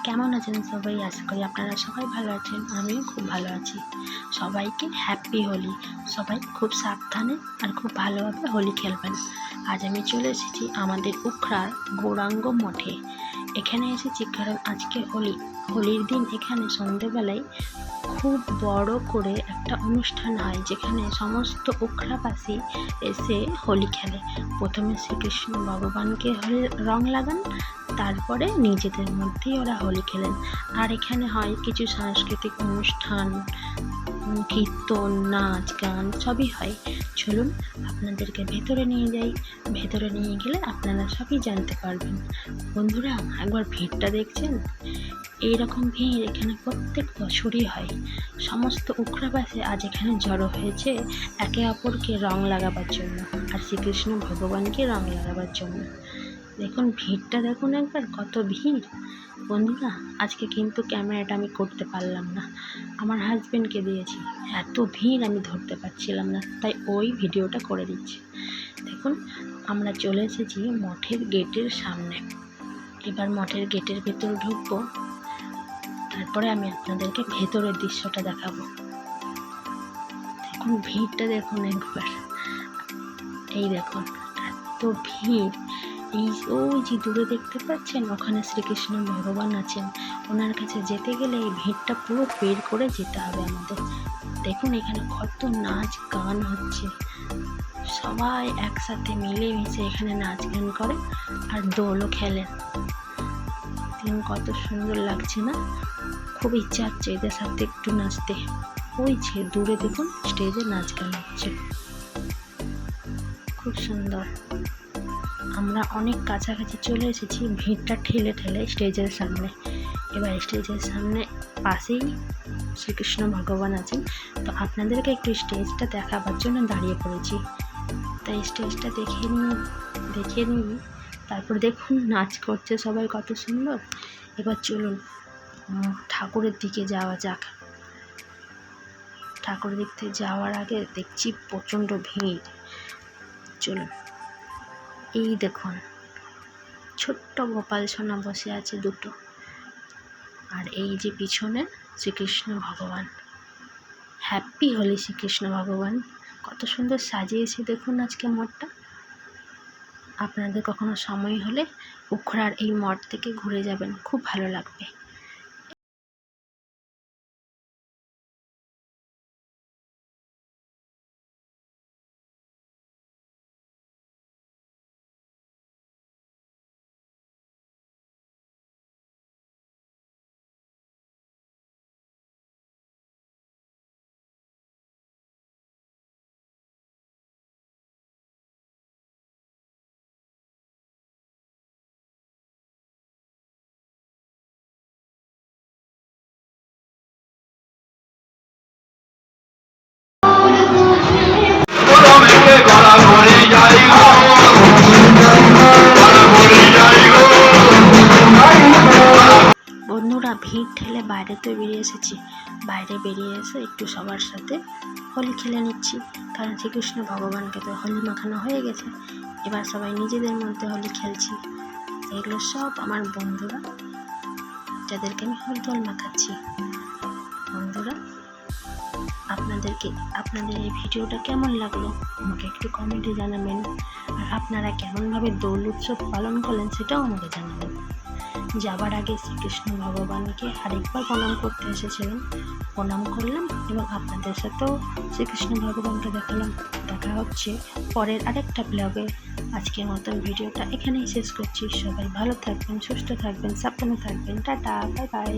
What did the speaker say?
কেমন আছেন সবাই? আশা করি আপনারা সবাই ভালো আছেন। আমিও খুব ভালো আছি। সবাইকে হ্যাপি হোলি। সবাই খুব সাবধানে আর খুব ভালোভাবে হোলি খেলবেন। আজ আমি চলে এসেছি আমাদের উখড়ার গৌরাঙ্গ মঠে। এখানে এসেছি কারণ আজকে হোলির দিন এখানে সন্ধেবেলায় খুব বড় করে একটা অনুষ্ঠান হয়, যেখানে সমস্ত উখড়াবাসী এসে হোলি খেলে। প্রথমে শ্রীকৃষ্ণ ভগবানকে রং লাগান, তারপরে নিজেদের মধ্যেই ওরা হোলি খেলেন। আর এখানে হয় কিছু সাংস্কৃতিক অনুষ্ঠান, কীর্তন, নাচ গান সবই হয়। চলুন আপনাদেরকে ভেতরে নিয়ে যাই। ভেতরে নিয়ে গেলে আপনারা সবই জানতে পারবেন। বন্ধুরা, একবার ভিড়টা দেখছেন? এইরকম ভিড় এখানে প্রত্যেক বছরই হয়। সমস্ত উখড়াবাসী আজ এখানে জড়ো হয়েছে একে অপরকে রং লাগাবার জন্য আর শ্রীকৃষ্ণ ভগবানকে রং লাগাবার জন্য। দেখুন ভিড়টা, দেখুন একবার কত ভিড়। বন্ধুরা, আজকে কিন্তু ক্যামেরাটা আমি করতে পারলাম না, আমার হাজব্যান্ডকে দিয়েছি। এত ভিড় আমি ধরতে পারছিলাম না, তাই ওই ভিডিওটা করে দিচ্ছি। দেখুন আমরা চলে এসেছি মঠের গেটের সামনে। এবার মঠের গেটের ভেতরে ঢুকবো, তারপরে আমি আপনাদেরকে ভেতরের দৃশ্যটা দেখাবো। দেখুন ভিড়টা দেখুন একবার, এই দেখুন এত ভিড়। ওই যে দূরে দেখতে পাচ্ছেন, ওখানে শ্রীকৃষ্ণ ভগবান আছেন। ওনার কাছে যেতে গেলে এই ভিড়টা পুরো বের করে যেতে হবে আমাদের। দেখুন এখানে কত নাচ গান হচ্ছে, সবাই একসাথে মিলেমিশে এখানে নাচ গান করে আর দোলও খেলেন। কত সুন্দর লাগছে না? খুব ইচ্ছা হচ্ছে এদের সাথে একটু নাচতে। ওই যে দূরে দেখুন স্টেজে নাচ গান হচ্ছে, খুব সুন্দর। আমরা অনেক কাছাকাছি চলে এসেছি, ভিড়টা ঠেলে ঠেলে স্টেজের সামনে। এবার স্টেজের সামনে পাশেই শ্রীকৃষ্ণ ভগবান আছেন, তো আপনাদেরকে একটু স্টেজটা দেখাবার জন্য দাঁড়িয়ে পড়েছি। তাই স্টেজটা দেখিয়ে নিই। তারপর দেখুন নাচ করছে সবাই, কত সুন্দর। এবার চলুন ঠাকুরের দিকে যাওয়া যাক। ঠাকুরের দিক থেকে যাওয়ার আগে দেখছি প্রচণ্ড ভিড়। চলুন, এই দেখুন ছোট্ট গোপাল সোনা বসে আছে দুটো, আর এই যে পিছনে শ্রীকৃষ্ণ ভগবান। হ্যাপি হোলি শ্রীকৃষ্ণ ভগবান। কত সুন্দর সাজিয়েছে দেখুন আজকে মঠটা। আপনাদের কখনো সময় হলে উখড়ার এই মঠ থেকে ঘুরে যাবেন, খুব ভালো লাগবে। বন্ধুরা, ভিড় ঠেলে বাইরেতে বেরিয়ে এসেছি। বাইরে বেরিয়ে এসে একটু সবার সাথে হোলি খেলে নিচ্ছি, কারণ শ্রীকৃষ্ণ ভগবানকে তো হোলি মাখানো হয়ে গেছে। এবার সবাই নিজেদের মধ্যে হোলি খেলছি। এগুলো সব আমার বন্ধুরা, যাদেরকে আমি হলদল মাখাচ্ছি। বন্ধুরা, আপনাদের এই ভিডিওটা কেমন লাগলো আমাকে একটু কমেন্টে জানাবেন। আর আপনারা কেমনভাবে দোল উৎসব পালন করলেন সেটাও আমাকে জানাবেন। যাবার আগে শ্রীকৃষ্ণ ভগবানকে আরেকবার প্রণাম করতে এসেছিলাম, প্রণাম করলাম এবং আপনাদের সাথেও শ্রীকৃষ্ণ ভগবানকে দেখালাম। দেখা হচ্ছে পরের আরেকটা ব্লগে। আজকের মতন ভিডিওটা এখানেই শেষ করছি। সবাই ভালো থাকবেন, সুস্থ থাকবেন, সাবধানে থাকবেন। Tata, bye bye.